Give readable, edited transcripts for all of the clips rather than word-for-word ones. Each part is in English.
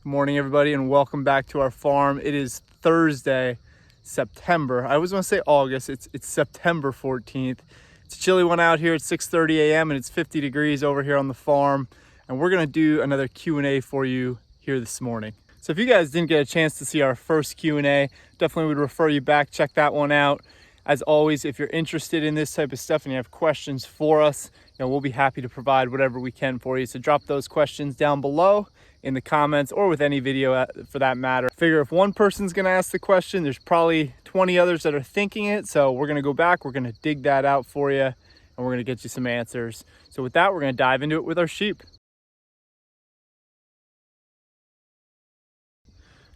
Good morning, everybody, and welcome back to our farm. It is Thursday, September. I always want to say August. It's September 14th. It's a chilly one out here. It's 6:30 a.m. and it's 50 degrees over here on the farm. And we're going to do another Q&A for you here this morning. So if you guys didn't get a chance to see our first Q&A, definitely would refer you back. Check that one out. As always, if you're interested in this type of stuff and you have questions for us, we'll be happy to provide whatever we can for you. So drop those questions down below in the comments or with any video for that matter. Figure if one person's gonna ask the question, there's probably 20 others that are thinking it. So we're gonna go back, we're gonna dig that out for you, and we're gonna get you some answers. So with that, we're gonna dive into it with our sheep.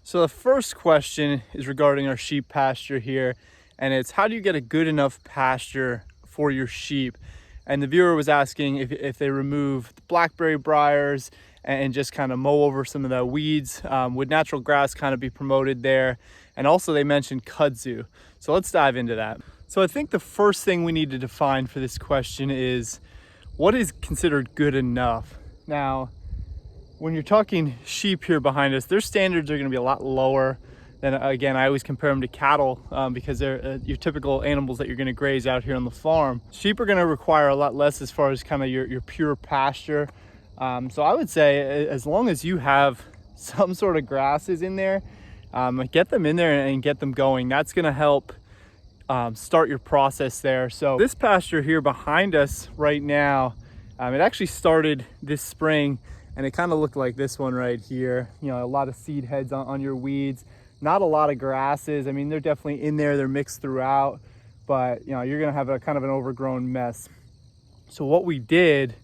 So the first question is regarding our sheep pasture here, and it's how do you get a good enough pasture for your sheep? And the viewer was asking if they remove the blackberry briars and just kind of mow over some of the weeds, would natural grass kind of be promoted there? And also they mentioned kudzu. So let's dive into that. So I think the first thing we need to define for this question is what is considered good enough? Now, when you're talking sheep here behind us, their standards are going to be a lot lower than, again, I always compare them to cattle because they're your typical animals that you're going to graze out here on the farm. Sheep are going to require a lot less as far as kind of your pure pasture. So I would say as long as you have some sort of grasses in there, get them in there and get them going. That's going to help start your process there. So this pasture here behind us right now, it actually started this spring and it kind of looked like this one right here. A lot of seed heads on your weeds, not a lot of grasses. I mean, they're definitely in there, they're mixed throughout, but you're going to have a kind of an overgrown mess. So what we did,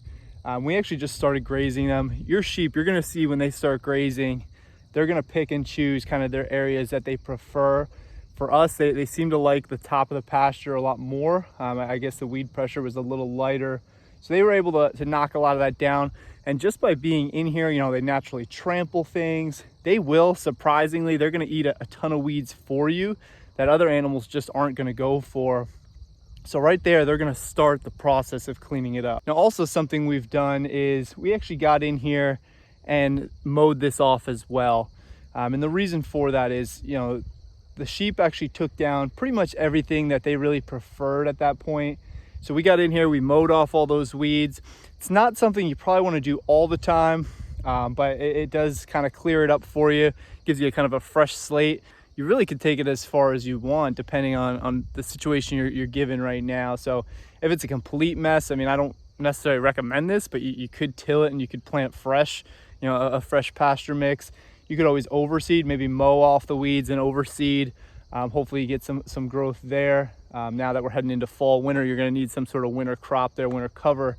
we actually just started grazing them. Your sheep, you're gonna see when they start grazing, they're gonna pick and choose kind of their areas that they prefer. For us, they seem to like the top of the pasture a lot more. I guess the weed pressure was a little lighter. So they were able to knock a lot of that down. And just by being in here, they naturally trample things. They will, surprisingly, they're gonna eat a ton of weeds for you that other animals just aren't gonna go for. So right there, they're gonna start the process of cleaning it up. Now, also something we've done is we actually got in here and mowed this off as well. And the reason for that is, the sheep actually took down pretty much everything that they really preferred at that point. So we got in here, we mowed off all those weeds. It's not something you probably wanna do all the time, but it does kind of clear it up for you, gives you a kind of a fresh slate. You really could take it as far as you want depending on the situation you're given right now. So if it's a complete mess, I mean, I don't necessarily recommend this, but you could till it and you could plant fresh, a fresh pasture mix. You could always overseed, maybe mow off the weeds and overseed. Hopefully you get some growth there. Now that we're heading into fall, winter, you're gonna need some sort of winter crop there, winter cover.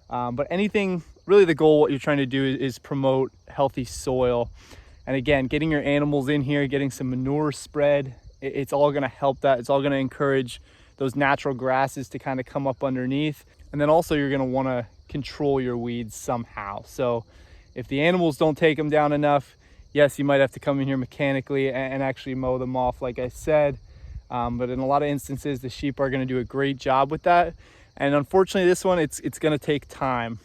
But anything, really the goal, what you're trying to do is promote healthy soil. And again, getting your animals in here, getting some manure spread, it's all gonna help that. It's all gonna encourage those natural grasses to kind of come up underneath. And then also you're gonna wanna control your weeds somehow. So if the animals don't take them down enough, yes, you might have to come in here mechanically and actually mow them off, like I said. But in a lot of instances, the sheep are gonna do a great job with that. And unfortunately, this one, it's gonna take time.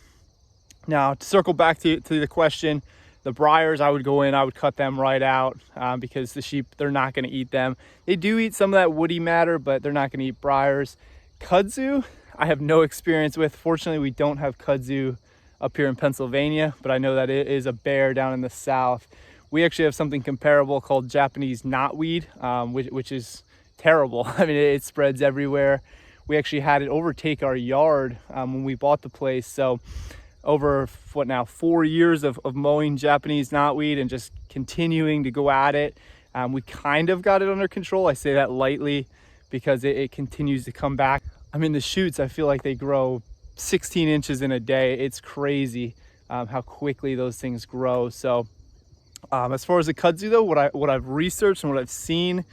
Now, to circle back to the question, the briars, I would go in, I would cut them right out because the sheep, they're not gonna eat them. They do eat some of that woody matter, but they're not gonna eat briars. Kudzu, I have no experience with. Fortunately, we don't have kudzu up here in Pennsylvania, but I know that it is a bear down in the south. We actually have something comparable called Japanese knotweed, which is terrible. I mean, it spreads everywhere. We actually had it overtake our yard when we bought the place. So over 4 years of mowing Japanese knotweed and just continuing to go at it, we kind of got it under control. I say that lightly because it continues to come back. I mean, the shoots, I feel like they grow 16 inches in a day. It's crazy how quickly those things grow. So as far as the kudzu though, what I've researched and what I've seen,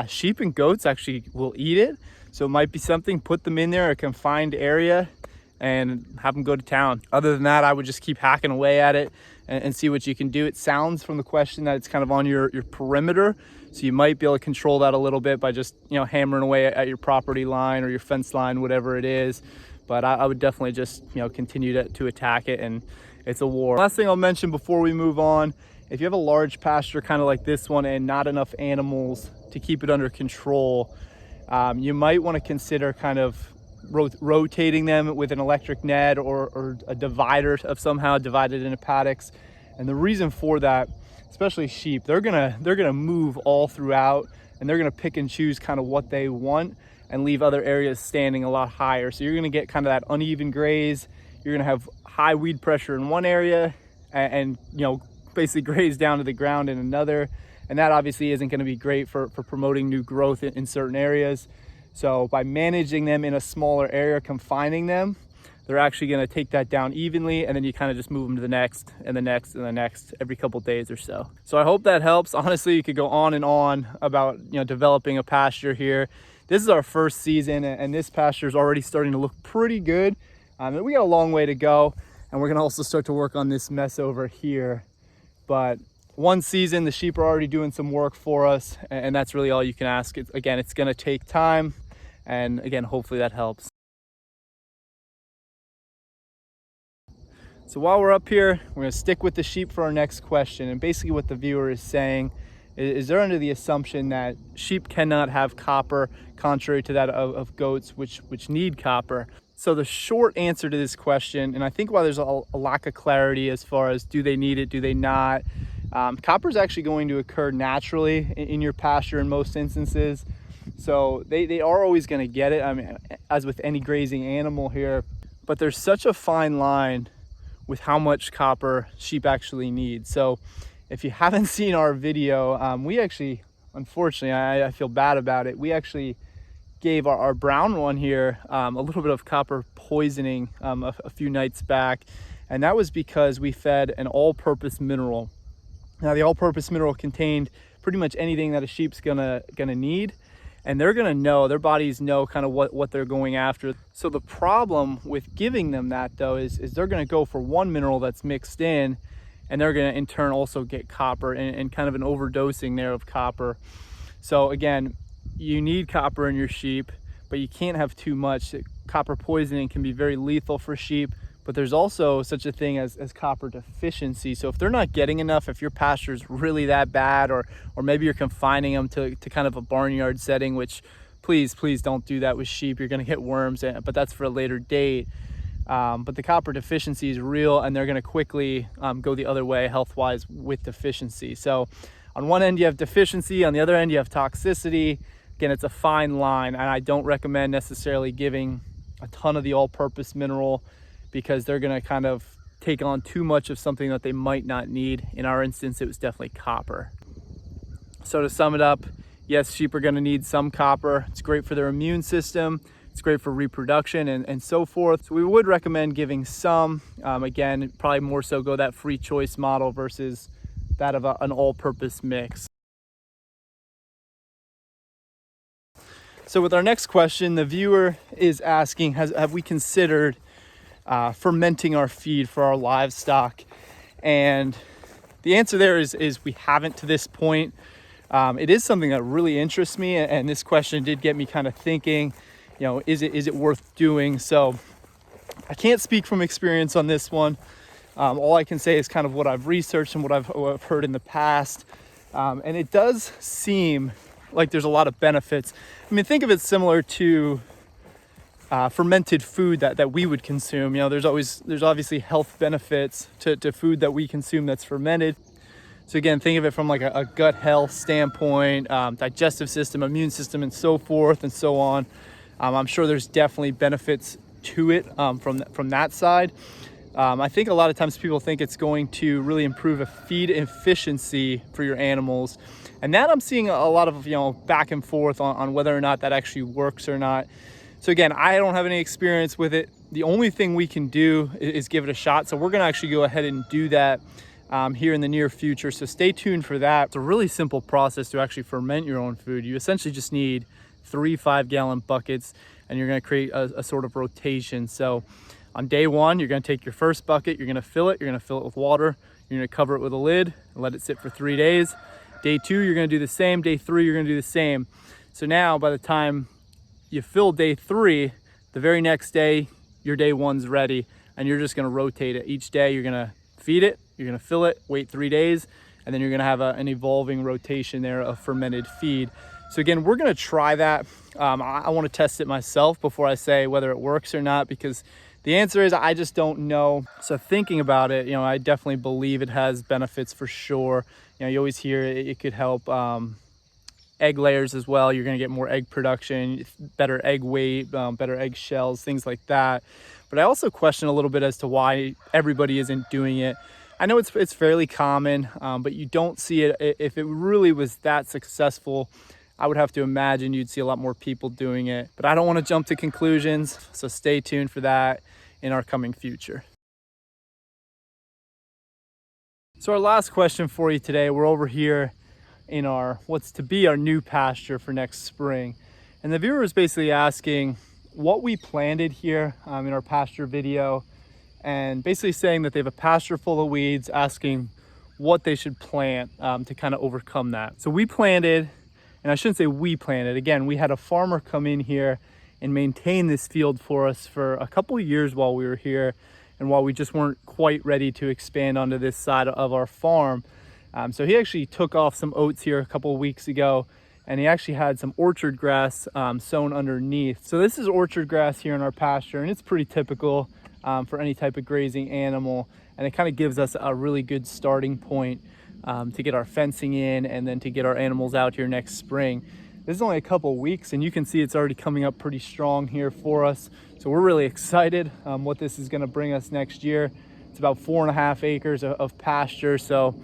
sheep and goats actually will eat it. So it might be something, put them in there, a confined area, and have them go to town. Other than that, I would just keep hacking away at it and see what you can do. It sounds from the question that it's kind of on your perimeter, so you might be able to control that a little bit by just hammering away at your property line or your fence line, whatever it is. But I would definitely just continue to attack it, and it's a war. Last thing I'll mention before we move on if you have a large pasture kind of like this one and not enough animals to keep it under control, you might want to consider kind of rotating them with an electric net or a divider of somehow divided into paddocks. And the reason for that, especially sheep, they're gonna move all throughout, and they're gonna pick and choose kind of what they want and leave other areas standing a lot higher. So you're gonna get kind of that uneven graze. You're gonna have high weed pressure in one area and you know, basically graze down to the ground in another. And that obviously isn't gonna be great for promoting new growth in certain areas. So by managing them in a smaller area, confining them, they're actually going to take that down evenly, and then you kind of just move them to the next and the next and the next every couple days or so. So I hope that helps. Honestly, you could go on and on about, you know, developing a pasture here. This is our first season, and this pasture is already starting to look pretty good. And we got a long way to go, and we're going to also start to work on this mess over here. But one season, the sheep are already doing some work for us, and that's really all you can ask. Again, it's going to take time, and again, hopefully that helps. So while we're up here, we're going to stick with the sheep for our next question. And basically what the viewer is saying is they're under the assumption that sheep cannot have copper, contrary to that of goats, which need copper. So the short answer to this question, and I think why there's a lack of clarity as far as do they need it, do they not, copper is actually going to occur naturally in your pasture in most instances. So they are always going to get it, I mean, as with any grazing animal here. But there's such a fine line with how much copper sheep actually need. So if you haven't seen our video, we actually, unfortunately, I feel bad about it, we actually gave our brown one here a little bit of copper poisoning a few nights back. And that was because we fed an all-purpose mineral. Now the all-purpose mineral contained pretty much anything that a sheep's gonna need. And they're gonna know, their bodies know kind of what they're going after. So the problem with giving them that though is they're gonna go for one mineral that's mixed in, and they're gonna in turn also get copper and kind of an overdosing there of copper. So again, you need copper in your sheep, but you can't have too much. Copper poisoning can be very lethal for sheep, but there's also such a thing as copper deficiency. So if they're not getting enough, if your pasture is really that bad, or maybe you're confining them to kind of a barnyard setting, which please don't do that with sheep. You're going to get worms, but that's for a later date. But the copper deficiency is real, and they're going to quickly go the other way health-wise with deficiency. So on one end you have deficiency, on the other end you have toxicity. Again, it's a fine line, and I don't recommend necessarily giving a ton of the all-purpose mineral, because they're going to kind of take on too much of something that they might not need. In our instance, it was definitely copper. So to sum it up, yes, sheep are going to need some copper. It's great for their immune system. It's great for reproduction and so forth. So we would recommend giving some. Again, probably more so go that free choice model versus that of an all-purpose mix. So with our next question, the viewer is asking, have we considered fermenting our feed for our livestock? And the answer there is we haven't to this point. It is something that really interests me, and this question did get me kind of thinking, you know, is it worth doing? So I can't speak from experience on this one. All I can say is kind of what I've researched and what I've heard in the past. And it does seem like there's a lot of benefits. I mean, think of it similar to fermented food that we would consume. You know, there's obviously health benefits to food that we consume that's fermented. So again, think of it from like a gut health standpoint, digestive system, immune system, and so forth and so on. I'm sure there's definitely benefits to it from that side. I think a lot of times people think it's going to really improve a feed efficiency for your animals. And that I'm seeing a lot of, you know, back and forth on whether or not that actually works or not. So again, I don't have any experience with it. The only thing we can do is give it a shot. So we're gonna actually go ahead and do that here in the near future. So stay tuned for that. It's a really simple process to actually ferment your own food. You essentially just need 3 5-gallon buckets, and you're gonna create a sort of rotation. So on day one, you're gonna take your first bucket, you're gonna fill it with water, you're gonna cover it with a lid and let it sit for 3 days. Day 2, you're gonna do the same. Day 3, you're gonna do the same. So now by the time you fill day 3, the very next day, your day 1's ready, and you're just gonna rotate it. Each day you're gonna feed it, you're gonna fill it, wait 3 days, and then you're gonna have an evolving rotation there of fermented feed. So again, we're gonna try that. I wanna test it myself before I say whether it works or not, because the answer is I just don't know. So thinking about it, I definitely believe it has benefits for sure. You always hear it could help egg layers as well. You're gonna get more egg production, better egg weight, better egg shells, things like that. But I also question a little bit as to why everybody isn't doing it. I know it's fairly common, but you don't see it. If it really was that successful, I would have to imagine you'd see a lot more people doing it. But I don't want to jump to conclusions, so stay tuned for that in our coming future. So our last question for you today, we're over here in our what's to be our new pasture for next spring. And the viewer is basically asking what we planted here in our pasture video, and basically saying that they have a pasture full of weeds, asking what they should plant to kind of overcome that. So we planted, and I shouldn't say we planted, again, we had a farmer come in here and maintain this field for us for a couple of years while we were here, and while we just weren't quite ready to expand onto this side of our farm. So he actually took off some oats here a couple of weeks ago, and he actually had some orchard grass sown underneath. So this is orchard grass here in our pasture, and it's pretty typical for any type of grazing animal, and it kind of gives us a really good starting point to get our fencing in, and then to get our animals out here next spring. This is only a couple of weeks, and you can see it's already coming up pretty strong here for us. So we're really excited what this is going to bring us next year. It's about 4.5 acres of pasture. So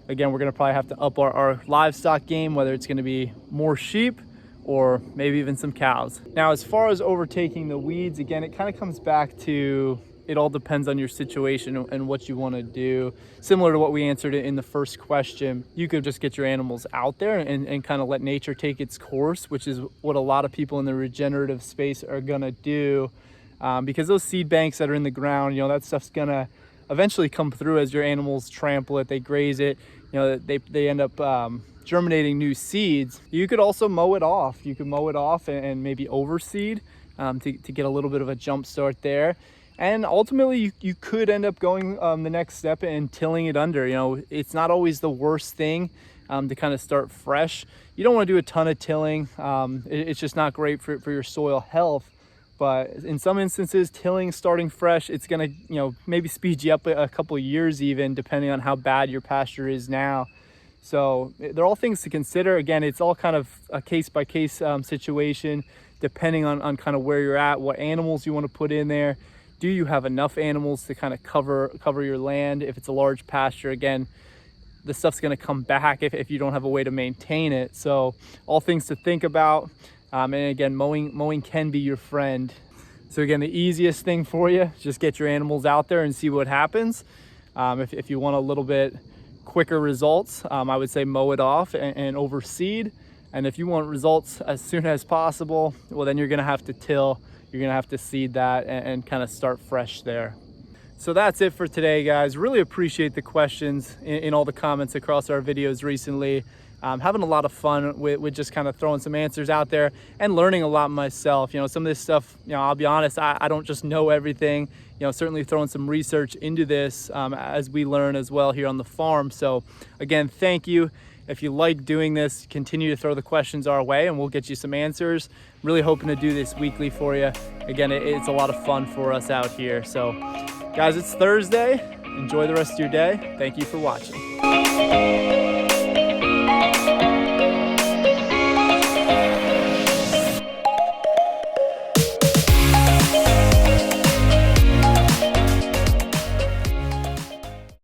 again, we're going to probably have to up our livestock game, whether it's going to be more sheep or maybe even some cows. Now, as far as overtaking the weeds, again, it kind of comes back to, it all depends on your situation and what you want to do. Similar to what we answered in the first question, you could just get your animals out there and kind of let nature take its course, which is what a lot of people in the regenerative space are going to do. Because those seed banks that are in the ground, that stuff's going to eventually come through as your animals trample it, they graze it, they end up germinating new seeds. You could also mow it off. You could mow it off and maybe overseed to get a little bit of a jump start there. And ultimately, you could end up going the next step and tilling it under. It's not always the worst thing to kind of start fresh. You don't want to do a ton of tilling. It's just not great for your soil health. But in some instances, tilling, starting fresh, it's gonna, maybe speed you up a couple of years even, depending on how bad your pasture is now. So they're all things to consider. Again, it's all kind of a case-by-case situation, depending on kind of where you're at, what animals you want to put in there. Do you have enough animals to kind of cover your land? If it's a large pasture, again, the stuff's going to come back if you don't have a way to maintain it. So all things to think about. And again, mowing can be your friend. So again, the easiest thing for you, just get your animals out there and see what happens. If you want a little bit quicker results, I would say mow it off and overseed. And if you want results as soon as possible, well, then you're going to have to till. You're gonna have to seed that and kind of start fresh there. So that's it for today, guys. Really appreciate the questions in all the comments across our videos recently. Having a lot of fun with just kind of throwing some answers out there and learning a lot myself. Some of this stuff, I'll be honest, I don't just know everything. Certainly throwing some research into this as we learn as well here on the farm. So again, thank you. If you like doing this, continue to throw the questions our way and we'll get you some answers. Really hoping to do this weekly for you. Again, it's a lot of fun for us out here. So guys, it's Thursday. Enjoy the rest of your day. Thank you for watching.